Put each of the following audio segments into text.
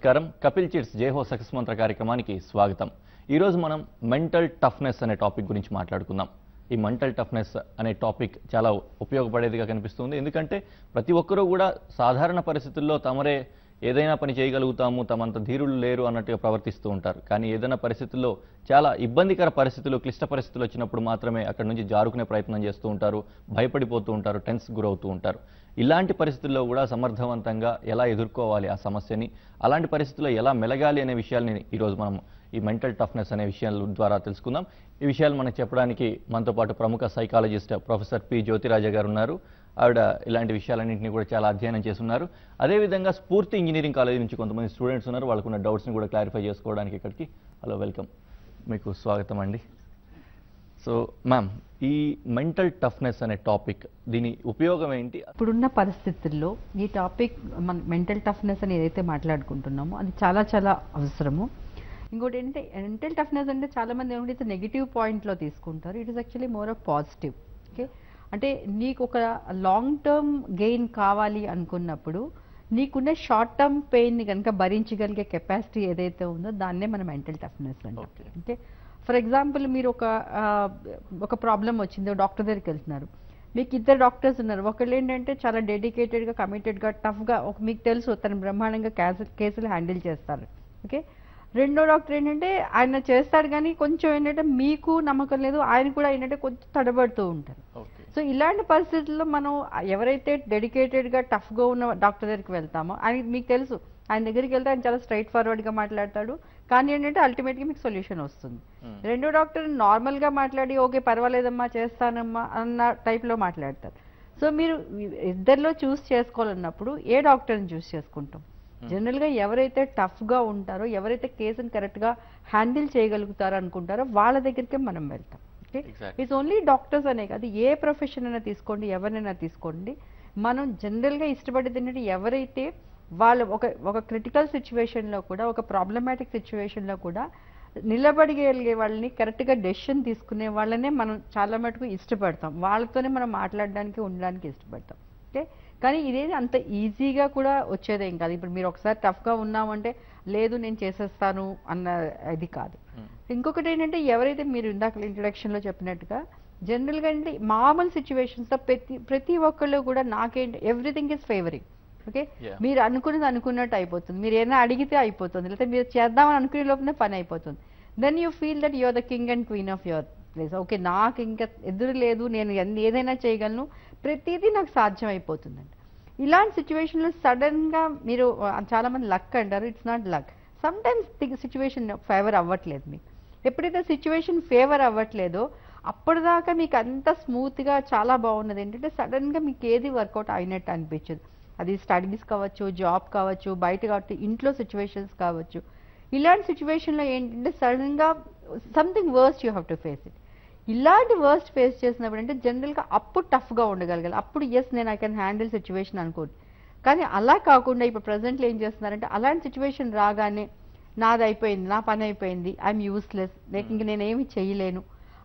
నమస్కారం. Kapil chits జేహో success మంత్ర కార్యక్రమానికి స్వాగతం. ఈరోజు మనం మెంటల్ టఫ్నెస్ అనే టాపిక్ గురించి మాట్లాడుకుందాం. ఈ మెంటల్ టఫ్నెస్ అనే టాపిక్ చాలా ఉపయోగపడేదిగా కనిపిస్తుంది. ఎందుకంటే ప్రతి ఒక్కరూ కూడా సాధారణ పరిస్థితుల్లో తమరే ఏదైనా పని చేయగలుగుతాము, తమంత ధీరులు లేరు అన్నట్టుగా ప్రవర్తిస్తూ ఉంటారు. కానీ ఏదైనా పరిస్థితుల్లో చాలా ఇబ్బందికర పరిస్థితులు, క్లిష్ట పరిస్థితులు వచ్చినప్పుడు మాత్రమే అక్కడి నుంచి జారుకునే ప్రయత్నం చేస్తూ ఉంటారు, భయపడిపోతూ ఉంటారు, టెన్స్ గురవుతూ ఉంటారు. ఇలాంటి పరిస్థితుల్లో కూడా సమర్థవంతంగా ఎలా ఎదుర్కోవాలి ఆ సమస్యని, అలాంటి పరిస్థితుల్లో ఎలా మెలగాలి అనే విషయాల్ని ఈరోజు మనం ఈ మెంటల్ టఫ్నెస్ అనే విషయాల ద్వారా తెలుసుకుందాం. ఈ విషయాలు మనకు చెప్పడానికి మనతో పాటు ప్రముఖ సైకాలజిస్ట్ ప్రొఫెసర్ పి జ్యోతిరాజ గారు ఉన్నారు. ఆవిడ ఇలాంటి విషయాలన్నింటినీ కూడా చాలా అధ్యయనం చేస్తున్నారు. అదేవిధంగా స్ఫూర్తి ఇంజనీరింగ్ కాలేజ్ నుంచి కొంతమంది స్టూడెంట్స్ ఉన్నారు. వాళ్ళకున్న డౌట్స్ని కూడా క్లారిఫై చేసుకోవడానికి ఇక్కడికి. హలో, వెల్కమ్, మీకు స్వాగతం అండి. సో మ్యామ్, ఈ మెంటల్ టఫ్నెస్ అనే టాపిక్, దీని ఉపయోగం ఏంటి? ఇప్పుడున్న పరిస్థితుల్లో ఈ టాపిక్ మన మెంటల్ టఫ్నెస్ అని ఏదైతే మాట్లాడుకుంటున్నామో అది చాలా చాలా అవసరము. ఇంకోటి ఏంటంటే మెంటల్ టఫ్నెస్ అంటే చాలామంది ఏమిటైతే నెగిటివ్ పాయింట్లో తీసుకుంటారు. It is actually more of positive. Okay, అంటే నీకు ఒక లాంగ్ టర్మ్ గెయిన్ కావాలి అనుకున్నప్పుడు నీకున్న షార్ట్ టర్మ్ పెయిన్ని కనుక భరించగలిగే కెపాసిటీ ఏదైతే ఉందో దాన్నే మనం మెంటల్ టఫ్నెస్ అంటాం. ఓకే, ఫర్ ఎగ్జాంపుల్ మీరు ఒక ప్రాబ్లం వచ్చింది, డాక్టర్ దగ్గరికి వెళ్తున్నారు. మీకు ఇద్దరు డాక్టర్స్ ఉన్నారు. ఒకళ్ళు ఏంటంటే చాలా డెడికేటెడ్గా, కమిటెడ్గా, టఫ్గా, మీకు తెలుసు తను బ్రహ్మాండంగా కేసులు హ్యాండిల్ చేస్తారు. ఓకే, రెండో డాక్టర్ ఏంటంటే ఆయన చేస్తాడు కానీ కొంచెం ఏంటంటే మీకు నమ్మకం లేదు, ఆయన కూడా ఏంటంటే కొంచెం తడబడుతూ ఉంటారు. సో ఇలాంటి పరిస్థితుల్లో మనం ఎవరైతే డెడికేటెడ్గా టఫ్గా ఉన్న డాక్టర్ దగ్గరికి వెళ్తామో ఆయన మీకు తెలుసు, ఆయన దగ్గరికి వెళ్తే ఆయన చాలా స్ట్రైట్ ఫార్వర్డ్గా మాట్లాడతాడు, కానీ ఏంటంటే అల్టిమేట్గా మీకు సొల్యూషన్ వస్తుంది. రెండో డాక్టర్ నార్మల్గా మాట్లాడి ఓకే పర్వాలేదమ్మా చేస్తానమ్మా అన్న టైప్లో మాట్లాడతారు. సో మీరు ఇద్దరిలో చూస్ చేసుకోవాలన్నప్పుడు ఏ డాక్టర్ని చూస్ చేసుకుంటాం? జనరల్గా ఎవరైతే టఫ్గా ఉంటారో, ఎవరైతే కేసుని కరెక్ట్గా హ్యాండిల్ చేయగలుగుతారో అనుకుంటారో వాళ్ళ దగ్గరికే మనం వెళ్తాం. ఓకే, ఇట్స్ ఓన్లీ డాక్టర్స్ అనే కాదు, ఏ ప్రొఫెషన్ అయినా తీసుకోండి, ఎవరినైనా తీసుకోండి, మనం జనరల్గా ఇష్టపడేది ఏంటంటే ఎవరైతే వాళ్ళు ఒక క్రిటికల్ సిచ్యువేషన్లో కూడా, ఒక ప్రాబ్లమాటిక్ సిచ్యువేషన్లో కూడా నిలబడగలిగే వాళ్ళని, కరెక్ట్గా డెసిషన్ తీసుకునే వాళ్ళనే మనం చాలా మటుకు ఇష్టపడతాం. వాళ్ళతోనే మనం మాట్లాడడానికి, ఉండడానికి ఇష్టపడతాం. ఓకే, కానీ ఇదేది అంత ఈజీగా కూడా వచ్చేదేం కాదు. ఇప్పుడు మీరు ఒకసారి టఫ్గా ఉన్నామంటే లేదు నేను చేసేస్తాను అన్న ఇది కాదు. ఇంకొకటి ఏంటంటే ఎవరైతే మీరు ఇందాక ఇంట్రడక్షన్లో చెప్పినట్టుగా జనరల్గా అంటే మామూలు సిచ్యువేషన్స్లో ప్రతి ఒక్కళ్ళు కూడా నాకేంటి ఎవ్రీథింగ్ ఈజ్ ఫేవరింగ్. ఓకే, మీరు అనుకున్నది అనుకున్నట్టు అయిపోతుంది, మీరు ఏదైనా అడిగితే అయిపోతుంది, లేకపోతే మీరు చేద్దామని అనుకునే లోపలనే పని అయిపోతుంది. Then you feel that you're the king and queen of your place. Okay, నాకు ఇంకా ఎదురు లేదు, నేను ఏదైనా చేయగలను, ప్రతిదీ నాకు సాధ్యం అయిపోతుందండి. ఇలాంటి సిచ్యువేషన్లో సడన్గా మీరు చాలామంది లక్ అంటారు, it's not luck. Some times situation favour అవ్వట్లేదు. మీకు ఎప్పుడైతే సిచ్యువేషన్ ఫేవర్ అవ్వట్లేదో అప్పటిదాకా మీకు అంత స్మూత్గా చాలా బాగున్నది ఏంటంటే సడన్గా మీకు ఏది వర్కౌట్ అయినట్టు అనిపించదు. అది స్టడీస్ కావచ్చు, జాబ్ కావచ్చు, బయట కావచ్చు, ఇంట్లో సిచ్యువేషన్స్ కావచ్చు. ఇలాంటి సిచ్యువేషన్లో ఏంటంటే సడన్గా something worst you have to face it. ఇలాంటి వర్స్ట్ ఫేస్ చేసినప్పుడు అంటే జనరల్గా అప్పుడు టఫ్గా ఉండగలగాలి. అప్పుడు ఎస్ నేను ఐ కెన్ హ్యాండిల్ సిచ్యువేషన్ అనుకోండి. కానీ అలా కాకుండా ఇప్పుడు ప్రజెంట్లో ఏం చేస్తున్నారంటే అలాంటి సిచ్యువేషన్ రాగానే నాది అయిపోయింది, నా పని అయిపోయింది, ఐఎమ్ యూస్లెస్, లేక ఇంక నేనేమి చేయలేను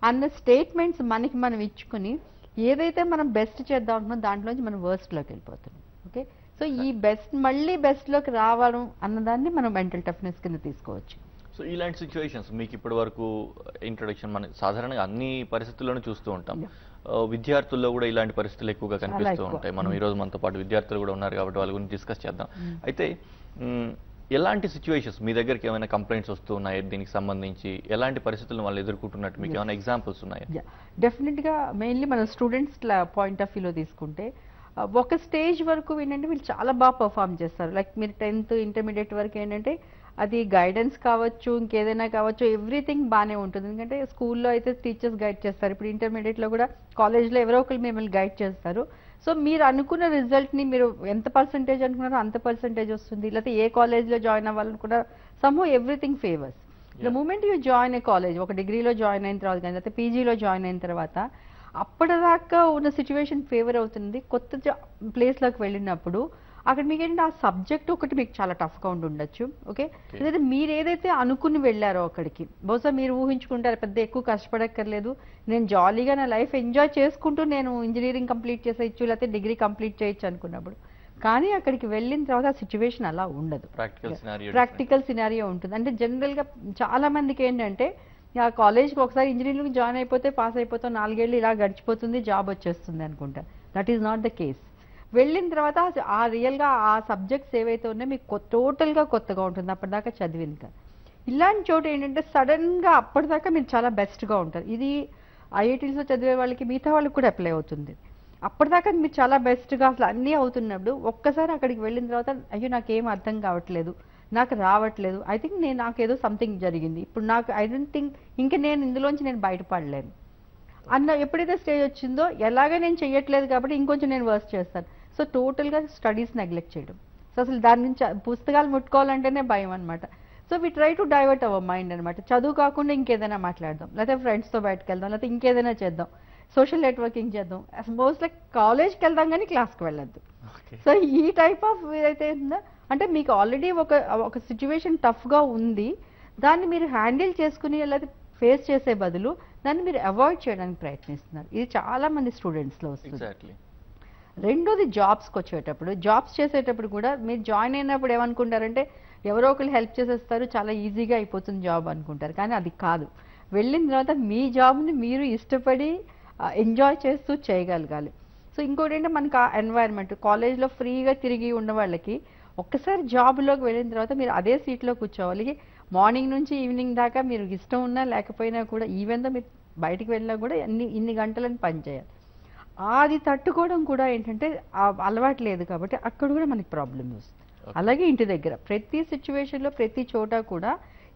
అన్న స్టేట్మెంట్స్ మనకి మనం ఇచ్చుకుని ఏదైతే మనం బెస్ట్ చేద్దాం అనుకున్నాం దాంట్లోంచి మనం వర్స్ట్లోకి వెళ్ళిపోతున్నాం. ఓకే, సో ఈ మళ్ళీ బెస్ట్లోకి రావడం అన్నదాన్ని మనం మెంటల్ టఫ్నెస్ కింద తీసుకోవచ్చు. సో ఇలాంటి సిచ్యువేషన్స్ మీకు ఇప్పటి వరకు ఇంట్రొడక్షన్ మన సాధారణంగా అన్ని పరిస్థితుల్లోనూ చూస్తూ ఉంటాం. విద్యార్థుల్లో కూడా ఇలాంటి పరిస్థితులు ఎక్కువగా కనిపిస్తూ ఉంటాయి. మనం ఈరోజు మనతో పాటు విద్యార్థులు కూడా ఉన్నారు కాబట్టి వాళ్ళ గురించి డిస్కస్ చేద్దాం. అయితే ఎలాంటి సిచ్యువేషన్స్ మీ దగ్గరికి ఏమైనా కంప్లైంట్స్ వస్తూ ఉన్నాయి దీనికి సంబంధించి, ఎలాంటి పరిస్థితులను వాళ్ళు ఎదుర్కొంటున్నట్టు మీకు ఏమైనా ఎగ్జాంపుల్స్ ఉన్నాయా? డెఫినెట్గా మెయిన్లీ మన స్టూడెంట్స్ పాయింట్ ఆఫ్ వ్యూలో తీసుకుంటే ఒక స్టేజ్ వరకు ఏంటంటే వీళ్ళు చాలా బాగా పర్ఫామ్ చేస్తారు. లైక్ మీరు 10th ఇంటర్మీడియట్ వరకు ఏంటంటే అది గైడెన్స్ కావచ్చు, ఇంకేదైనా కావచ్చు, ఎవ్రీథింగ్ బాగానే ఉంటుంది. ఎందుకంటే స్కూల్లో అయితే టీచర్స్ గైడ్ చేస్తారు, ఇప్పుడు ఇంటర్మీడియట్లో కూడా కాలేజ్లో ఎవరో ఒకరు మిమ్మల్ని గైడ్ చేస్తారు. సో మీరు అనుకున్న రిజల్ట్ని మీరు ఎంత పర్సంటేజ్ అనుకున్నారో అంత పర్సంటేజ్ వస్తుంది. లేకపోతే ఏ కాలేజ్లో జాయిన్ అవ్వాలని కూడా somehow everything favours. The moment you join a college, ఒక డిగ్రీలో జాయిన్ అయిన తర్వాత కానీ లేకపోతే పీజీలో జాయిన్ అయిన తర్వాత అప్పటిదాకా ఉన్న సిచ్యువేషన్ ఫేవర్ అవుతుంది. కొత్త ప్లేస్లోకి వెళ్ళినప్పుడు అక్కడ మీకు ఏంటంటే ఆ సబ్జెక్ట్ ఒకటి మీకు చాలా టఫ్గా ఉండొచ్చు. ఓకే, లేదా మీరు ఏదైతే అనుకుని వెళ్ళారో అక్కడికి బహుశా మీరు ఊహించుకుంటారు పెద్ద ఎక్కువ కష్టపడక్కర్లేదు, నేను జాలీగా నా లైఫ్ ఎంజాయ్ చేసుకుంటూ నేను ఇంజనీరింగ్ కంప్లీట్ చేసేయచ్చు, లేకపోతే డిగ్రీ కంప్లీట్ చేయొచ్చు అనుకున్నప్పుడు కానీ అక్కడికి వెళ్ళిన తర్వాత ఆ సిచ్యువేషన్ అలా ఉండదు. ప్రాక్టికల్ సినారియో ఉంటుంది. అంటే జనరల్గా చాలా మందికి ఏంటంటే ఆ కాలేజ్కి ఒకసారి ఇంజనీరింగ్ జాయిన్ అయిపోతే పాస్ అయిపోతాం, 4 ఏళ్ళు ఇలా గడిచిపోతుంది, జాబ్ వచ్చేస్తుంది అనుకుంటారు. That is not the case. వెళ్ళిన తర్వాత ఆ రియల్గా ఆ సబ్జెక్ట్స్ ఏవైతే ఉన్నాయో మీకు టోటల్గా కొత్తగా ఉంటుంది, అప్పటిదాకా చదివింది కదా. ఇలాంటి చోట ఏంటంటే సడన్గా అప్పటిదాకా మీరు చాలా బెస్ట్గా ఉంటారు. ఇది ఐఐటీస్లో చదివే వాళ్ళకి మిగతా వాళ్ళకి కూడా అప్లై అవుతుంది. అప్పటిదాకా మీరు చాలా బెస్ట్గా అసలు అన్నీ అవుతున్నప్పుడు ఒక్కసారి అక్కడికి వెళ్ళిన తర్వాత అయ్యో నాకేం అర్థం కావట్లేదు, నాకు రావట్లేదు, ఐ థింక్ నాకేదో సంథింగ్ జరిగింది, ఇప్పుడు నాకు ఐ డోంట్ థింక్ ఇంకా నేను ఇందులోంచి నేను బయటపడలేను అన్న ఎప్పుడైతే స్టేజ్ వచ్చిందో ఎలాగ నేను చెయ్యట్లేదు కాబట్టి ఇంకొంచెం నేను వర్క్ చేస్తాను. సో టోటల్గా స్టడీస్ నెగ్లెక్ట్ చేయడం. సో అసలు దాని నుంచి పుస్తకాలు ముట్టుకోవాలంటేనే భయం అనమాట. So we try to divert our mind అనమాట. చదువు కాకుండా ఇంకేదైనా మాట్లాడదాం, లేకపోతే ఫ్రెండ్స్తో బయటకు వెళ్దాం, లేకపోతే ఇంకేదైనా చేద్దాం, సోషల్ నెట్వర్కింగ్ చేద్దాం. మోస్ట్ లైక్ కాలేజ్కి వెళ్దాం కానీ క్లాస్కి వెళ్ళొద్దు. సో ఈ టైప్ ఆఫ్ ఏదైతే ఉందో అంటే మీకు ఆల్రెడీ ఒక సిచ్యువేషన్ టఫ్గా ఉంది, దాన్ని మీరు హ్యాండిల్ చేసుకుని లేకపోతే ఫేస్ చేసే బదులు దాన్ని మీరు అవాయిడ్ చేయడానికి ప్రయత్నిస్తున్నారు. ఇది చాలా మంది స్టూడెంట్స్లో వస్తుంది. రెండోది జాబ్స్కి వచ్చేటప్పుడు, జాబ్స్ చేసేటప్పుడు కూడా మీరు జాయిన్ అయినప్పుడు ఏమనుకుంటారంటే ఎవరో ఒకరు హెల్ప్ చేసేస్తారు, చాలా ఈజీగా అయిపోతుంది జాబ్ అనుకుంటారు. కానీ అది కాదు. వెళ్ళిన తర్వాత మీ జాబ్ని మీరు ఇష్టపడి ఎంజాయ్ చేస్తూ చేయగలగాలి. సో ఇంకోటి ఏంటంటే మనకు ఆ ఎన్వైరన్మెంట్ కాలేజ్లో ఫ్రీగా తిరిగి ఉన్న వాళ్ళకి ఒక్కసారి జాబ్లోకి వెళ్ళిన తర్వాత మీరు అదే సీట్లో కూర్చోవాలి. మార్నింగ్ నుంచి ఈవినింగ్ దాకా మీరు ఇష్టం ఉన్నా లేకపోయినా కూడా ఈవెన్ దో మీరు బయటికి వెళ్ళినా కూడా ఇన్ని గంటలను పనిచేయాలి. అది తట్టుకోవడం కూడా ఏంటంటే అలవాటు లేదు కాబట్టి అక్కడ కూడా మనకి ప్రాబ్లమ్ వస్తుంది. అలాగే ఇంటి దగ్గర ప్రతి సిచ్యువేషన్లో ప్రతి చోట కూడా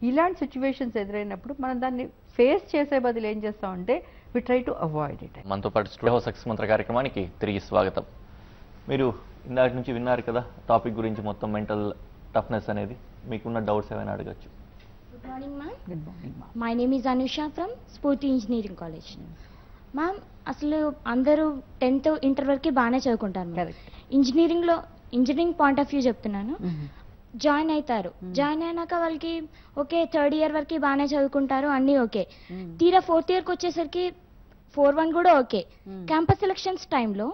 ఇలాంటి సిచ్యువేషన్స్ ఎదురైనప్పుడు మనం దాన్ని ఫేస్ చేసే బదులు ఏం చేస్తామంటే we try to avoid it. మనతో పాటు స్టూడియో సక్సెస్ మంత్ర కార్యక్రమానికి తిరిగి స్వాగతం. మీరు ఇందాక నుంచి విన్నారు కదా టాపిక్ గురించి మొత్తం మెంటల్ టఫ్నెస్ అనేది. మీకున్న డౌట్స్ ఏమైనా అడగచ్చు. Good morning ma'am. Good morning ma'am. My name is Anusha from స్ఫూర్తి ఇంజనీరింగ్ కాలేజ్. మ్యామ్ అసలు అందరూ 10th ఇంటర్ వరకు బాగానే చదువుకుంటారు. ఇంజనీరింగ్ పాయింట్ ఆఫ్ వ్యూ చెప్తున్నాను. జాయిన్ అవుతారు, జాయిన్ అయినాక వాళ్ళకి ఓకే 3rd ఇయర్ వరకు బాగానే చదువుకుంటారు, అన్నీ ఓకే. తీరా 4th ఇయర్కి వచ్చేసరికి 4-1 కూడా ఓకే. క్యాంపస్ సెలక్షన్స్ టైంలో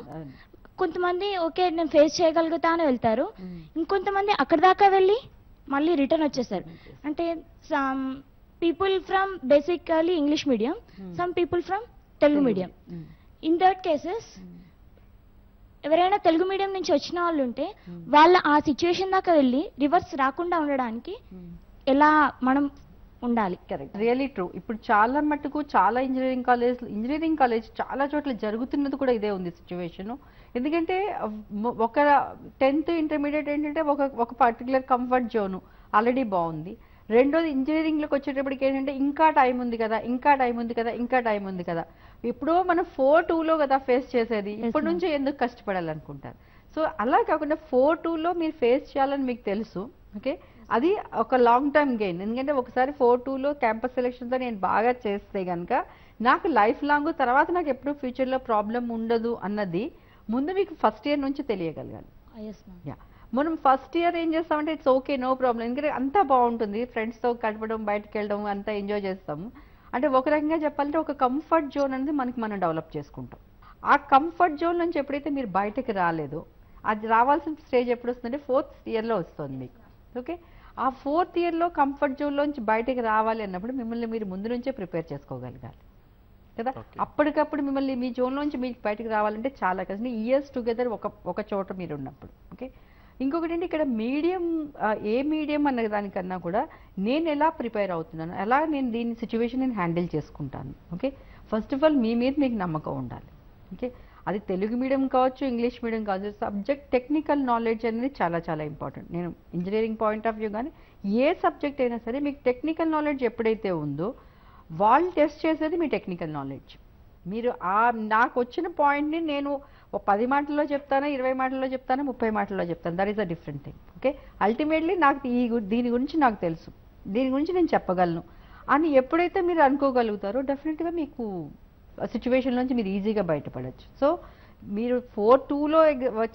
కొంతమంది ఓకే నేను ఫేస్ చేయగలుగుతా అని వెళ్తారు, ఇంకొంతమంది అక్కడ దాకా వెళ్ళి మళ్ళీ రిటర్న్ వచ్చేసారు. అంటే some people from basically English medium, some people from Telugu medium. In that cases ఎవరైనా తెలుగు మీడియం నుంచి వచ్చిన వాళ్ళు ఉంటే వాళ్ళ ఆ సిచ్యువేషన్ దాకా వెళ్ళి రివర్స్ రాకుండా ఉండడానికి ఎలా మనం ఉండాలి? Correct, really true. ఇప్పుడు చాలా మట్టుకు చాలా ఇంజనీరింగ్ కాలేజ్ చాలా చోట్ల జరుగుతున్నది కూడా ఇదే ఉంది సిచ్యువేషన్. ఎందుకంటే ఒక 10th ఇంటర్మీడియట్ ఏంటంటే ఒక పర్టికులర్ కంఫర్ట్ జోను ఆల్రెడీ బాగుంది. రెండోది ఇంజనీరింగ్లోకి వచ్చేటప్పటికి ఏంటంటే ఇంకా టైం ఉంది కదా, ఇంకా టైం ఉంది కదా, ఇంకా టైం ఉంది కదా. ఎప్పుడో మనం 4-2లో కదా ఫేస్ చేసేది, ఇప్పటి నుంచి ఎందుకు కష్టపడాలనుకుంటారు. సో అలా కాకుండా 4-2లో మీరు ఫేస్ చేయాలని మీకు తెలుసు. ఓకే, అది ఒక లాంగ్ టర్మ్ గెయిన్. ఎందుకంటే ఒకసారి 4-2లో క్యాంపస్ సెలక్షన్తో నేను బాగా చేస్తే కనుక నాకు లైఫ్ లాంగ్ తర్వాత నాకు ఎప్పుడు ఫ్యూచర్లో ప్రాబ్లం ఉండదు అన్నది ముందు మీకు ఫస్ట్ ఇయర్ నుంచి తెలియగలగాలి. మనం ఫస్ట్ ఇయర్ ఏం చేస్తామంటే ఇట్స్ ఓకే, నో ప్రాబ్లం, ఎందుకంటే అంతా బాగుంటుంది, ఫ్రెండ్స్తో గడపడం, బయటకు వెళ్ళడం అంతా ఎంజాయ్ చేస్తాము. అంటే ఒక రకంగా చెప్పాలంటే ఒక కంఫర్ట్ జోన్ అనేది మనం డెవలప్ చేసుకుంటాం. ఆ కంఫర్ట్ జోన్ నుంచి ఎప్పుడైతే మీరు బయటకు రాలేదో అది రావాల్సిన స్టేజ్ ఎప్పుడు వస్తుందంటే 4th ఇయర్లో వస్తుంది మీకు. ఓకే, ఆ 4th ఇయర్లో కంఫర్ట్ జోన్లోంచి బయటకు రావాలి అన్నప్పుడు మిమ్మల్ని మీరు ముందు నుంచే ప్రిపేర్ చేసుకోగలగాలి కదా. అప్పటికప్పుడు మిమ్మల్ని మీ జోన్లోంచి మీకు బయటకు రావాలంటే చాలా కష్టం. ఇయర్స్ టుగెదర్ ఒక చోట మీరు ఉన్నప్పుడు. ఓకే, ఇంకొకటి ఏంటి ఇక్కడ మీడియం, ఏ మీడియం అన్న దానికన్నా కూడా నేను ఎలా ప్రిపేర్ అవుతున్నాను, ఎలా నేను దీని సిచ్యువేషన్ నేను హ్యాండిల్ చేసుకుంటాను. ఓకే, ఫస్ట్ ఆఫ్ ఆల్ మీ మీద మీకు నమ్మకం ఉండాలి. ఓకే, అది తెలుగు మీడియం కావచ్చు, ఇంగ్లీష్ మీడియం కావచ్చు, సబ్జెక్ట్ టెక్నికల్ నాలెడ్జ్ అనేది చాలా చాలా ఇంపార్టెంట్. నేను ఇంజనీరింగ్ పాయింట్ ఆఫ్ వ్యూ కానీ ఏ సబ్జెక్ట్ అయినా సరే మీకు టెక్నికల్ నాలెడ్జ్ ఎప్పుడైతే ఉందో వాళ్ళు టెస్ట్ చేసేది మీ టెక్నికల్ నాలెడ్జ్. మీరు నాకు వచ్చిన పాయింట్ని నేను 10 మాటల్లో చెప్తాను, 20 మాటల్లో చెప్తాను, 30 మాటల్లో చెప్తాను, that is a different thing. Okay, ultimately నాకు దీని గురించి నాకు తెలుసు, దీని గురించి నేను చెప్పగలను అని ఎప్పుడైతే మీరు అనుకోగలుగుతారో డెఫినెట్గా మీకు సిచ్యువేషన్ నుంచి మీరు ఈజీగా బయటపడవచ్చు. సో మీరు 4-2లో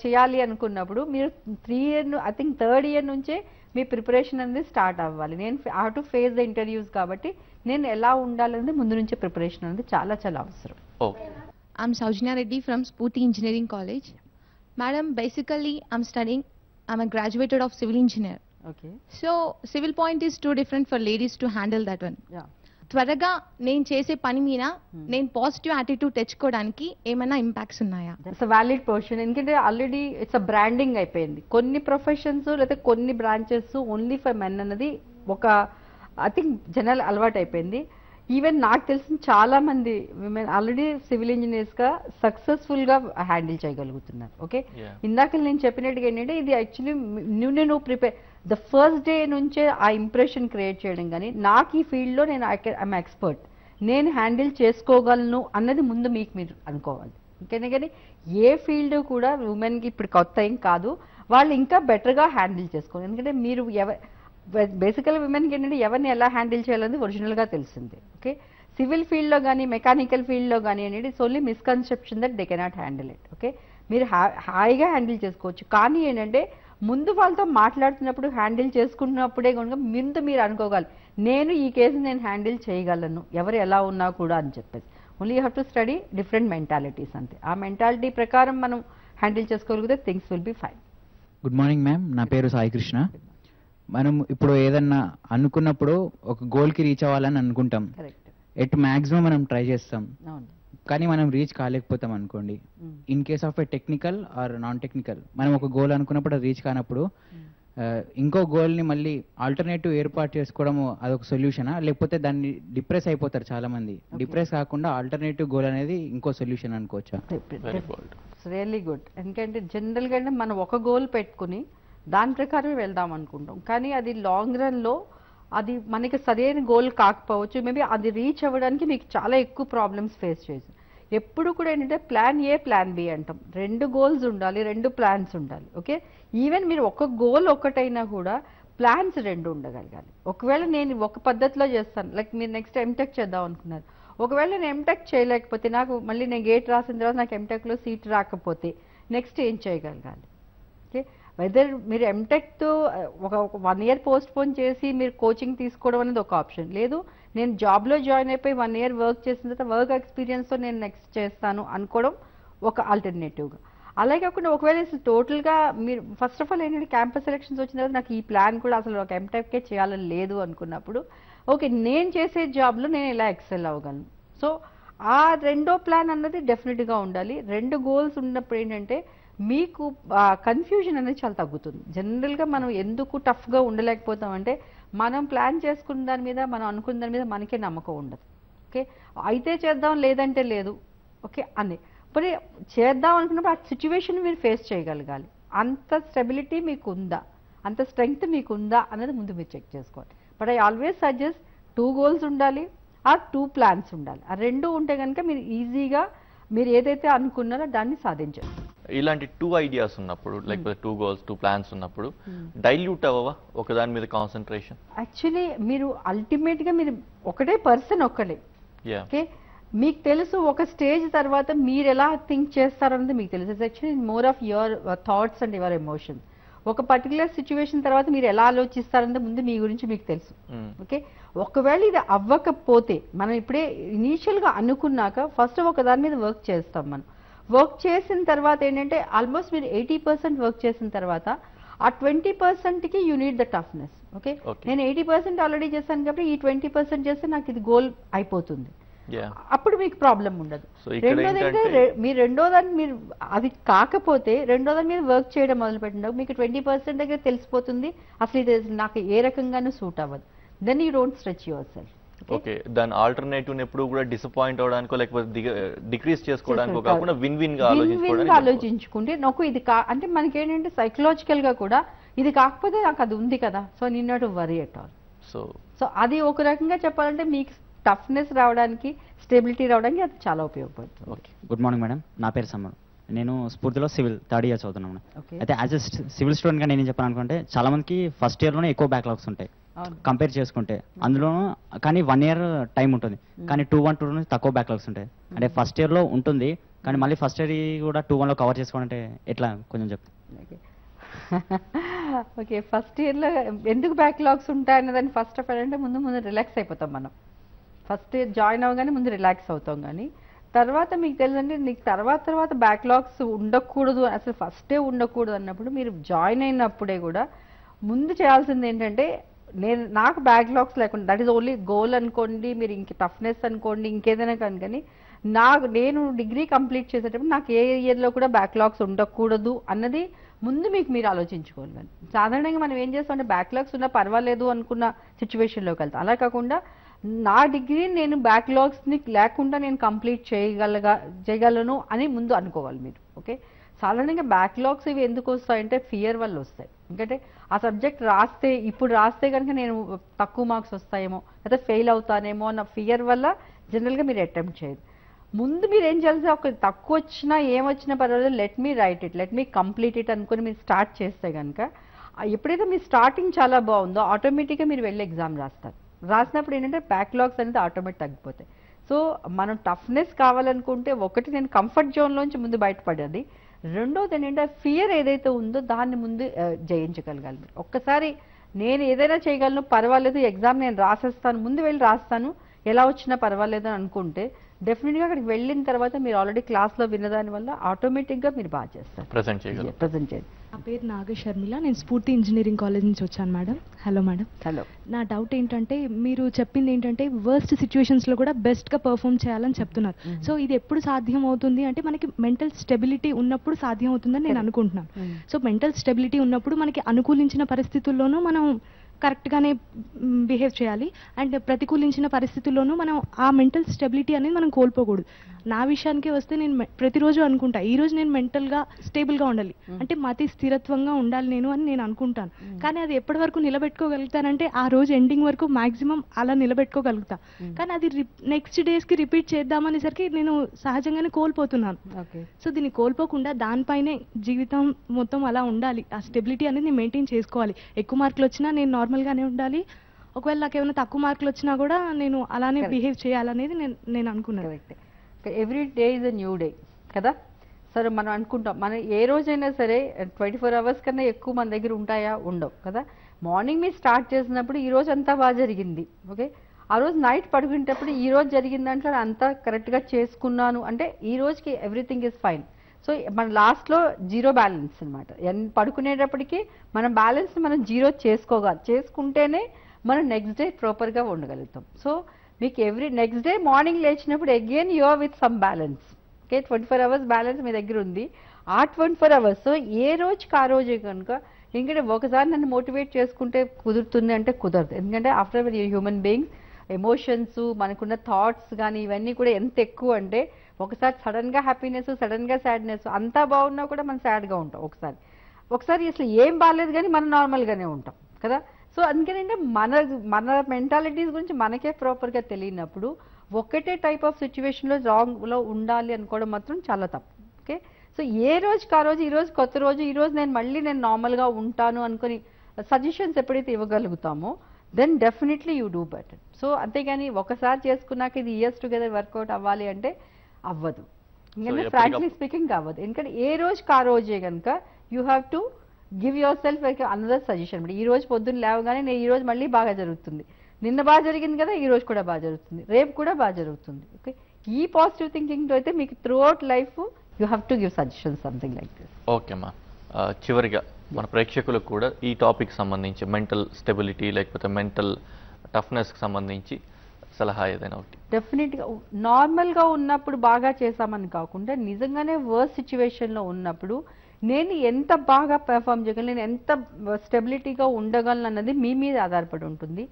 చేయాలి అనుకున్నప్పుడు మీరు 3 year I think 3rd year నుంచే మీ ప్రిపరేషన్ అనేది స్టార్ట్ అవ్వాలి. నేను I have to face the interviews కాబట్టి నేను ఎలా ఉండాలనేది ముందు నుంచే ప్రిపరేషన్ అనేది చాలా చాలా అవసరం. Okay, I'm Saujanya Reddy from Spooty Engineering College. Madam, basically, I'm a graduated of civil engineer. Okay So, civil point is too different for ladies to handle that one. Yeah త్వరగా నేను చేసే పని మీద నేను పాజిటివ్ యాటిట్యూడ్ తెచ్చుకోవడానికి ఏమైనా impacts ఉన్నాయా? That's a valid question. ఎందుకంటే ఆల్రెడీ ఇట్స్ అ బ్రాండింగ్ అయిపోయింది. కొన్ని ప్రొఫెషన్స్ లేదా కొన్ని బ్రాంచెస్ ఓన్లీ ఫర్ మెన్ అన్నది ఒక ఐ థింక్ జనరల్ అలవాటు అయిపోయింది. ఈవెన్ నాకు తెలిసిన చాలా మంది విమెన్ ఆల్రెడీ సివిల్ ఇంజనీర్స్ గా సక్సెస్ఫుల్ గా హ్యాండిల్ చేయగలుగుతున్నారు. Okay Yeah. ఇందాక నేను చెప్పినట్టుగా ఏంటంటే ఇది యాక్చువల్లీ నువ్వు ప్రిపేర్ ద ఫస్ట్ డే నుంచే ఆ ఇంప్రెషన్ క్రియేట్ చేయడం, కానీ నాకు ఈ ఫీల్డ్ లో నేను ఐఎమ్ ఎక్స్పర్ట్, నేను హ్యాండిల్ చేసుకోగలను అన్నది ముందు మీకు మీరు అనుకోవాలి. ఇంకేనే కానీ ఏ ఫీల్డ్ కూడా ఉమెన్కి ఇప్పుడు కొత్త ఏం కాదు, వాళ్ళు ఇంకా బెటర్గా హ్యాండిల్ చేసుకోవాలి. ఎందుకంటే మీరు బేసికల్ విమెన్కి ఏంటంటే ఎవరిని ఎలా హ్యాండిల్ చేయాలనేది ఒరిజినల్గా తెలిసిందే. ఓకే సివిల్ ఫీల్డ్లో కానీ మెకానికల్ ఫీల్డ్లో కానీ అనేది it's only misconception that they cannot handle it. Okay మీరు హాయిగా హ్యాండిల్ చేసుకోవచ్చు, కానీ ఏంటంటే ముందు వాళ్ళతో మాట్లాడుతున్నప్పుడు హ్యాండిల్ చేసుకున్నప్పుడే కనుక ముందు మీరు అనుకోగలరు నేను ఈ కేసు నేను హ్యాండిల్ చేయగలను ఎవరు ఎలా ఉన్నా కూడా అని చెప్పేసి. Only you have to study different mentalities అంతే. ఆ మెంటాలిటీ ప్రకారం మనం హ్యాండిల్ చేసుకోగలిగితే things will be fine. Good morning ma'am, నా పేరు సాయి కృష్ణ. మనం ఇప్పుడు ఏదన్నా అనుకున్నప్పుడు ఒక గోల్కి రీచ్ అవ్వాలని అనుకుంటాం, కరెక్ట్ ఎట్ మ్యాక్సిమం మనం ట్రై చేస్తాం, అవును. కానీ మనం రీచ్ కాలేకపోతాం అనుకోండి. In case of a technical are non technical మనం ఒక గోల్ అనుకున్నప్పుడు అది రీచ్ కానప్పుడు ఇంకో గోల్ని మళ్ళీ ఆల్టర్నేటివ్ ఏర్పాటు చేసుకోవడం అదొక సొల్యూషనా, లేకపోతే దాన్ని డిప్రెస్ అయిపోతారు చాలా మంది. డిప్రెస్ కాకుండా ఆల్టర్నేటివ్ గోల్ అనేది ఇంకో సొల్యూషన్ అనుకోవచ్చా? Very good. It's really good. ఎందుకంటే జనరల్గా అంటే మనం ఒక గోల్ పెట్టుకుని దాని ప్రకారం వెళ్దాం అనుకుంటాం, కానీ అది లాంగ్ రన్లో అది మనకి సరైన గోల్ కాకపోవచ్చు. మేబీ అది రీచ్ అవ్వడానికి మీకు చాలా ఎక్కువ ప్రాబ్లమ్స్ ఫేస్ చేసి ఎప్పుడు కూడా ఏంటంటే ప్లాన్ ఏ ప్లాన్ బి అంటాం. 2 గోల్స్ ఉండాలి, 2 ప్లాన్స్ ఉండాలి. ఓకే ఈవెన్ మీరు ఒక గోల్ ఒకటైనా కూడా ప్లాన్స్ 2 ఉండగలగాలి. ఒకవేళ నేను ఒక పద్ధతిలో చేస్తాను, లైక్ మీరు నెక్స్ట్ ఎంటెక్ చేద్దాం అనుకున్నారు, ఒకవేళ నేను ఎంటెక్ చేయలేకపోతే నాకు మళ్ళీ నేను గేట్ రాసిన తర్వాత నాకు ఎంటెక్లో సీట్ రాకపోతే నెక్స్ట్ ఏం చేయగలగాలి? ఓకే వెదర్ మీరు ఎంటెక్తో ఒక 1 ఇయర్ పోస్ట్ పోన్ చేసి మీరు కోచింగ్ తీసుకోవడం అనేది ఒక ఆప్షన్. లేదు నేను జాబ్లో జాయిన్ అయిపోయి 1 ఇయర్ వర్క్ చేసిన తర్వాత వర్క్ ఎక్స్పీరియన్స్తో నేను నెక్స్ట్ చేస్తాను అనుకోవడం ఒక ఆల్టర్నేటివ్గా. అలాగే కాకుండా ఒకవేళ టోటల్గా మీరు ఫస్ట్ ఆఫ్ ఆల్ ఏంటంటే క్యాంపస్ సెలెక్షన్స్ వచ్చిన తర్వాత నాకు ఈ ప్లాన్ కూడా అసలు ఒక ఎంటెక్కే చేయాలని లేదు అనుకున్నప్పుడు ఓకే నేను చేసే జాబ్లో నేను ఎలా ఎక్సెల్ అవ్వగలను. సో ఆ 2వ ప్లాన్ అన్నది డెఫినెట్గా ఉండాలి. 2 గోల్స్ ఉన్నప్పుడు ఏంటంటే మీకు కన్ఫ్యూజన్ అనేది చాలా తగ్గుతుంది. జనరల్గా మనం ఎందుకు టఫ్గా ఉండలేకపోతామంటే మనం ప్లాన్ చేసుకున్న దాని మీద మనం అనుకున్న దాని మీద మనకే నమ్మకం ఉండదు. ఓకే అయితే చేద్దాం లేదంటే లేదు. ఓకే అని మరి చేద్దాం అనుకున్నప్పుడు ఆ సిచ్యువేషన్ మీరు ఫేస్ చేయగలగాలి. అంత స్టెబిలిటీ మీకు ఉందా, అంత స్ట్రెంగ్త్ మీకు ఉందా అనేది ముందు మీరు చెక్ చేసుకోవాలి. But I always suggest 2 goals ఉండాలి, ఆ 2 ప్లాన్స్ ఉండాలి. ఆ 2 ఉంటే కనుక మీరు ఈజీగా మీరు ఏదైతే అనుకున్నారో దాన్ని సాధించారు. ఇలాంటి 2 ఐడియాస్ ఉన్నప్పుడు లేకపోతే 2 గోల్స్ 2 ప్లాన్స్ ఉన్నప్పుడు డైల్యూట్ అవ్వవా ఒకదాని మీద కాన్సన్ట్రేషన్? యాక్చువల్లీ మీరు అల్టిమేట్గా మీరు ఒకటే పర్సన్ ఒక్కడే. యా ఓకే మీకు తెలుసు ఒక స్టేజ్ తర్వాత మీరు ఎలా థింక్ చేస్తారన్నది మీకు తెలుసు. It's actually more of your thoughts and your emotions. ఒక పర్టికులర్ సిచ్యువేషన్ తర్వాత మీరు ఎలా ఆలోచిస్తారన్నది ముందు మీ గురించి మీకు తెలుసు. ఓకే ఒకవేళ ఇది అవ్వకపోతే మనం ఇప్పుడే ఇనీషియల్గా అనుకున్నాక ఫస్ట్ ఒక దాని మీద వర్క్ చేస్తాం. మనం వర్క్ చేసిన తర్వాత ఏంటంటే ఆల్మోస్ట్ మీరు 80% వర్క్ చేసిన తర్వాత ఆ 20%కి you need the toughness. Okay నేను 80% ఆల్రెడీ చేశాను కాబట్టి ఈ 20% చేస్తే నాకు ఇది గోల్ అయిపోతుంది, అప్పుడు మీకు ప్రాబ్లం ఉండదు. రెండోది మీరు రెండోదాన్ని మీరు అది కాకపోతే రెండోదాని మీద వర్క్ చేయడం మొదలు పెట్టండి. మీకు 20% దగ్గర తెలిసిపోతుంది అసలు ఇది నాకు ఏ రకంగానూ సూట్ అవ్వదు. Then you don't stretch yourself. Okay దాని ఆల్టర్నేటివ్ ఎప్పుడు కూడా డిసప్పాయింట్ అవడానికో లేకపోతే డిక్రీజ్ చేసుకోవడానికో కాకుండా విన్ విన్ గా ఆలోచించుకుంటే నాకు ఇది అంటే మనకి ఏంటంటే సైకలాజికల్ గా కూడా ఇది కాకపోతే నాకు అది ఉంది కదా, so need not worry at all. So అది ఒక రకంగా చెప్పాలంటే మీకు టఫ్నెస్ రావడానికి స్టెబిలిటీ రావడానికి అది చాలా ఉపయోగపడుతుంది. గుడ్ మార్నింగ్ మేడం, నా పేరు సమ్మర్. నేను స్ఫూర్తిలో సివిల్ 3rd ఇయర్ చదువుతున్నాను. అయితే యాజ్ ఎ సివిల్ స్టూడెంట్గా నేను ఏం చెప్పాను అనుకుంటే చాలా మందికి ఫస్ట్ ఇయర్లోనే ఎక్కువ బ్యాక్లాగ్స్ ఉంటాయి కంపేర్ చేసుకుంటే, అందులోనూ కానీ 1 ఇయర్ టైం ఉంటుంది కానీ 2-1 నుంచి తక్కువ బ్యాక్లాగ్స్ ఉంటాయి. అంటే ఫస్ట్ ఇయర్లో ఉంటుంది కానీ మళ్ళీ ఫస్ట్ ఇయర్ కూడా 2-1లో కవర్ చేసుకోవాలంటే ఎట్లా కొంచెం చెప్తాను. ఓకే ఫస్ట్ ఇయర్లో ఎందుకు బ్యాక్లాగ్స్ ఉంటాయన్న దాన్ని ఫస్ట్ ఆఫ్ ఆల్ అంటే ముందు రిలాక్స్ అయిపోతాం. మనం ఫస్ట్ ఇయర్ జాయిన్ అవ్వగానే ముందు రిలాక్స్ అవుతాం, కానీ తర్వాత మీకు తెలుసండి, నీకు తర్వాత బ్యాక్లాగ్స్ ఉండకూడదు, అసలు ఫస్టే ఉండకూడదు అన్నప్పుడు మీరు జాయిన్ అయినప్పుడే కూడా ముందు చేయాల్సింది ఏంటంటే, నాకు బ్యాక్లాగ్స్ లేకుండా, దట్ ఈస్ ఓన్లీ గోల్ అనుకోండి, మీరు ఇంక టఫ్నెస్ అనుకోండి, ఇంకేదైనా కానీ నేను డిగ్రీ కంప్లీట్ చేసేటప్పుడు నాకు ఏ ఇయర్లో కూడా బ్యాక్లాగ్స్ ఉండకూడదు అన్నది ముందు మీరు ఆలోచించుకోవాలి. సాధారణంగా మనం ఏం చేస్తామంటే బ్యాక్లాగ్స్ ఉన్నా పర్వాలేదు అనుకున్న సిచ్యువేషన్లోకి వెళ్తాం. అలా కాకుండా నా డిగ్రీ నేను బ్యాక్లాగ్స్ని లేకుండా నేను కంప్లీట్ చేయగలను అని ముందు అనుకోవాలి మీరు. ఓకే, సాధారణంగా బ్యాక్లాగ్స్ ఇవి ఎందుకు వస్తాయంటే ఫియర్ వల్ల వస్తాయి. ఎందుకంటే ఆ సబ్జెక్ట్ ఇప్పుడు రాస్తే కనుక నేను తక్కువ మార్క్స్ వస్తాయేమో లేదా ఫెయిల్ అవుతానేమో అన్న ఫియర్ వల్ల జనరల్గా మీరు అటెంప్ట్ చేయరు. ముందు మీరు ఏం చేయాల్సి, ఒక తక్కువ వచ్చినా ఏమొచ్చినా పర్వాలేదు, let me right it, let me complete it అనుకుని మీరు స్టార్ట్ చేస్తే కనుక ఎప్పుడైతే మీ స్టార్టింగ్ చాలా బాగుందో ఆటోమేటిక్గా మీరు వెళ్ళి ఎగ్జామ్ రాస్తారు. రాసినప్పుడు ఏంటంటే బ్యాక్లాగ్స్ అనేది ఆటోమేటిక్ తగ్గిపోతాయి. సో మనం టఫ్నెస్ కావాలనుకుంటే ఒకటి నేను కంఫర్ట్ జోన్లోంచి ముందు బయటపడేది, రెండోది ఏంటంటే ఫియర్ ఏదైతే ఉందో దాన్ని ముందు జయించగలగాలి మీరు. ఒక్కసారి నేను ఏదైనా చేయగలను, పర్వాలేదు, ఎగ్జామ్ నేను రాసేస్తాను, ముందు వెళ్ళి రాస్తాను, ఎలా వచ్చినా పర్వాలేదు అని అనుకుంటే డెఫినెట్గా అక్కడికి వెళ్ళిన తర్వాత మీరు ఆల్రెడీ క్లాస్లో విన్నదాని వల్ల ఆటోమేటిక్గా మీరు బాగా చేస్తారు, ప్రజెంట్ చేయండి. నా పేరు నాగ షర్మిల, నేను స్ఫూర్తి ఇంజనీరింగ్ కాలేజ్ నుంచి వచ్చాను మేడం. Hello madam. హలో. నా డౌట్ ఏంటంటే, మీరు చెప్పింది ఏంటంటే వర్స్ట్ సిచ్యువేషన్స్లో కూడా బెస్ట్గా పర్ఫామ్ చేయాలని చెప్తున్నారు. సో ఇది ఎప్పుడు సాధ్యం అవుతుంది అంటే మనకి మెంటల్ స్టెబిలిటీ ఉన్నప్పుడు సాధ్యం అవుతుందని నేను అనుకుంటున్నాను. సో మెంటల్ స్టెబిలిటీ ఉన్నప్పుడు మనకి అనుకూలించిన పరిస్థితుల్లోనూ మనం కరెక్ట్గానే బిహేవ్ చేయాలి, అండ్ ప్రతికూలించిన పరిస్థితుల్లోనూ మనం ఆ మెంటల్ స్టెబిలిటీ అనేది మనం కోల్పోకూడదు. నా విషయానికి వస్తే నేను ప్రతిరోజు అనుకుంటా, ఈ రోజు నేను మెంటల్గా స్టేబుల్గా ఉండాలి అంటే మతి స్థిరత్వంగా ఉండాలి నేను అని నేను అనుకుంటాను. కానీ అది ఎప్పటి వరకు నిలబెట్టుకోగలుగుతానంటే ఆ రోజు ఎండింగ్ వరకు మాక్సిమం అలా నిలబెట్టుకోగలుగుతా. కానీ అది నెక్స్ట్ డేస్కి రిపీట్ చేద్దామనేసరికి నేను సహజంగానే కోల్పోతున్నాను. సో దీన్ని కోల్పోకుండా దానిపైనే జీవితం మొత్తం అలా ఉండాలి, ఆ స్టెబిలిటీ అనేది నేను మెయింటైన్ చేసుకోవాలి. ఎక్కువ మార్కులు వచ్చినా నేను నార్మల్గానే ఉండాలి, ఒకవేళ నాకు ఏమైనా తక్కువ మార్కులు వచ్చినా కూడా నేను అలానే బిహేవ్ చేయాలనేది నేను అనుకున్నాను. Every day is a new day కదా. సరే మనం అనుకుంటాం, మనం ఏ రోజైనా సరే 24 hours కన్నా ఎక్కువ మన దగ్గర ఉంటాయా, ఉండవు కదా. మార్నింగ్ మీరు స్టార్ట్ చేసినప్పుడు ఈ రోజు అంతా బాగా జరిగింది, ఓకే, ఆ రోజు నైట్ పడుకునేటప్పుడు ఈ రోజు జరిగిన దాంట్లో అంతా కరెక్ట్గా చేసుకున్నాను అంటే ఈ రోజుకి ఎవ్రీథింగ్ ఇస్ ఫైన్. సో మన లాస్ట్లో జీరో బ్యాలెన్స్ అనమాట. పడుకునేటప్పటికి మనం బ్యాలెన్స్ మనం జీరో చేసుకుంటేనే మనం నెక్స్ట్ డే ప్రాపర్గా ఉండగలుగుతాం. సో మీకు నెక్స్ట్ డే మార్నింగ్ లేచినప్పుడు again you are with some balance. Okay, 24 hours balance మీ దగ్గర ఉంది. ఆ 24 hours సో ఏ రోజుకి ఆ రోజే కనుక, ఎందుకంటే ఒకసారి నన్ను మోటివేట్ చేసుకుంటే కుదురుతుంది అంటే కుదరదు. ఎందుకంటే after all human beings, emotions, మనకున్న థాట్స్ కానీ ఇవన్నీ కూడా ఎంత ఎక్కువ అంటే ఒకసారి సడన్గా హ్యాపీనెస్, సడన్గా సాడ్నెస్, అంతా బాగున్నా కూడా మనం సాడ్గా ఉంటాం. ఒకసారి అసలు ఏం బాగాలేదు కానీ మనం నార్మల్గానే ఉంటాం కదా. సో అందుకనంటే మన మెంటాలిటీస్ గురించి మనకే ప్రాపర్గా తెలియనప్పుడు ఒకటే టైప్ ఆఫ్ సిచ్యువేషన్లో రాంగ్లో ఉండాలి అనుకోవడం మాత్రం చాలా తప్పు. ఓకే, సో ఏ రోజుకి ఆ రోజు, ఈ రోజు కొత్త రోజు, ఈ రోజు నేను నార్మల్గా ఉంటాను అనుకుని సజెషన్స్ ఎప్పుడైతే ఇవ్వగలుగుతామో then definitely you do better. So అంతేగాని ఒకసారి చేసుకున్నాక ఇది ఇయర్స్ టుగెదర్ వర్కౌట్ అవ్వాలి అంటే అవ్వదు. ఎందుకంటే ఫ్రాంక్లీ స్పీకింగ్ అవ్వదు. ఎందుకంటే ఏ రోజుకి ఆ రోజే కనుక you have to give your self another suggestion. ఈ రోజు పొద్దున్న లేవగానే నేను ఈ రోజు మళ్ళీ బాగా జరుగుతుంది, నిన్న బాగా జరిగింది కదా, ఈ రోజు కూడా బాగా జరుగుతుంది, రేపు కూడా బాగా జరుగుతుంది. ఓకే, ఈ పాజిటివ్ థింకింగ్తో అయితే మీకు through out life you have to give suggestion something like this. Okay అమ్మా, చివరిగా మన ప్రేక్షకులకు కూడా ఈ టాపిక్ సంబంధించి మెంటల్ స్టెబిలిటీ లేకపోతే మెంటల్ టఫ్నెస్కి సంబంధించి సలహా ఏదైనా ఒకటి. డెఫినెట్గా నార్మల్గా ఉన్నప్పుడు బాగా చేసామని కాకుండా నిజంగానే వర్స్ సిచ్యువేషన్లో ఉన్నప్పుడు నేను ఎంత బాగా పెర్ఫామ్ చేయగలను, నేను ఎంత స్టెబిలిటీగా ఉండగలను అన్నది మీ మీద ఆధారపడి ఉంటుంది.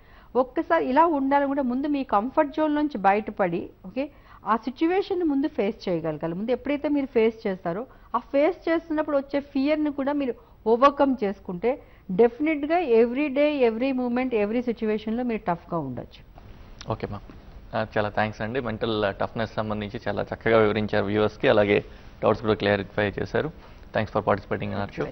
ఒక్కసారి ఇలా ఉండాలనుకుంటే ముందు మీ కంఫర్ట్ జోన్ నుంచి బయటపడి ఓకే ఆ సిచ్యువేషన్ ముందు ఫేస్ చేయగలగాలి. ముందు ఎప్పుడైతే మీరు ఫేస్ చేస్తారో ఆ ఫేస్ చేస్తున్నప్పుడు వచ్చే ఫియర్ని కూడా మీరు ఓవర్కమ్ చేసుకుంటే డెఫినెట్గా every day, every moment, every సిచ్యువేషన్లో మీరు టఫ్గా ఉండొచ్చు. ఓకే మా, చాలా థ్యాంక్స్ అండి. మెంటల్ టఫ్నెస్ సంబంధించి చాలా చక్కగా వివరించారు వ్యూవర్స్కి, అలాగే డౌట్స్ కూడా క్లారిఫై చేశారు. Thanks for participating in our show.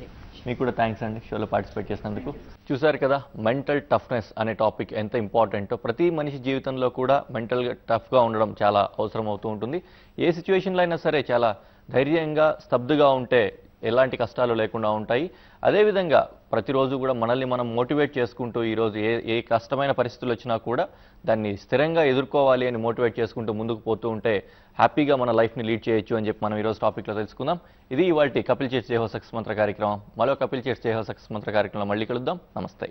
మీకు కూడా థ్యాంక్స్ అండి షోలో పార్టిసిపేట్ చేసినందుకు. చూసారు కదా మెంటల్ టఫ్నెస్ అనే టాపిక్ ఎంత ఇంపార్టెంటో. ప్రతి మనిషి జీవితంలో కూడా మెంటల్గా టఫ్గా ఉండడం చాలా అవసరం అవుతూ ఉంటుంది. ఏ సిచ్యువేషన్లో అయినా సరే చాలా ధైర్యంగా స్తబ్దుగా ఉంటే ఎలాంటి కష్టాలు లేకుండా ఉంటాయి. అదేవిధంగా ప్రతిరోజు కూడా మనల్ని మనం మోటివేట్ చేసుకుంటూ ఈరోజు ఏ కష్టమైన పరిస్థితులు వచ్చినా కూడా దాన్ని స్థిరంగా ఎదుర్కోవాలి అని మోటివేట్ చేసుకుంటూ ముందుకు పోతూ ఉంటే హ్యాపీగా మన లైఫ్ని లీడ్ చేయొచ్చు అని చెప్పి మనం ఈరోజు టాపిక్లో తెలుసుకుందాం. ఇది ఇవాల్టి కపిల్ చేట్స్ జై హో సక్సెస్ మంత్ర కార్యక్రమం. మరో కపిల్ చేట్స్ జై హో సక్సెస్ మంత్ర కార్యక్రమంలో మళ్ళీ కలుద్దాం. నమస్తే.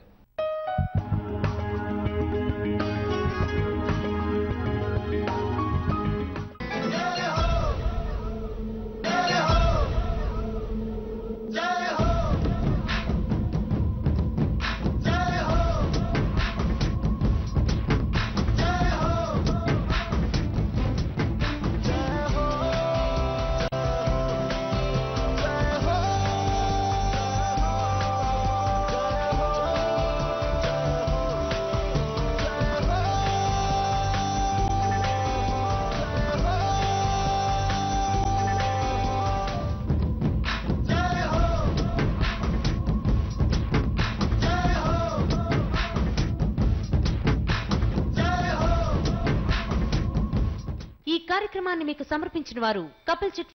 ఈ కార్యక్రమాన్ని మీకు సమర్పించిన వారు కపిల్ చిట్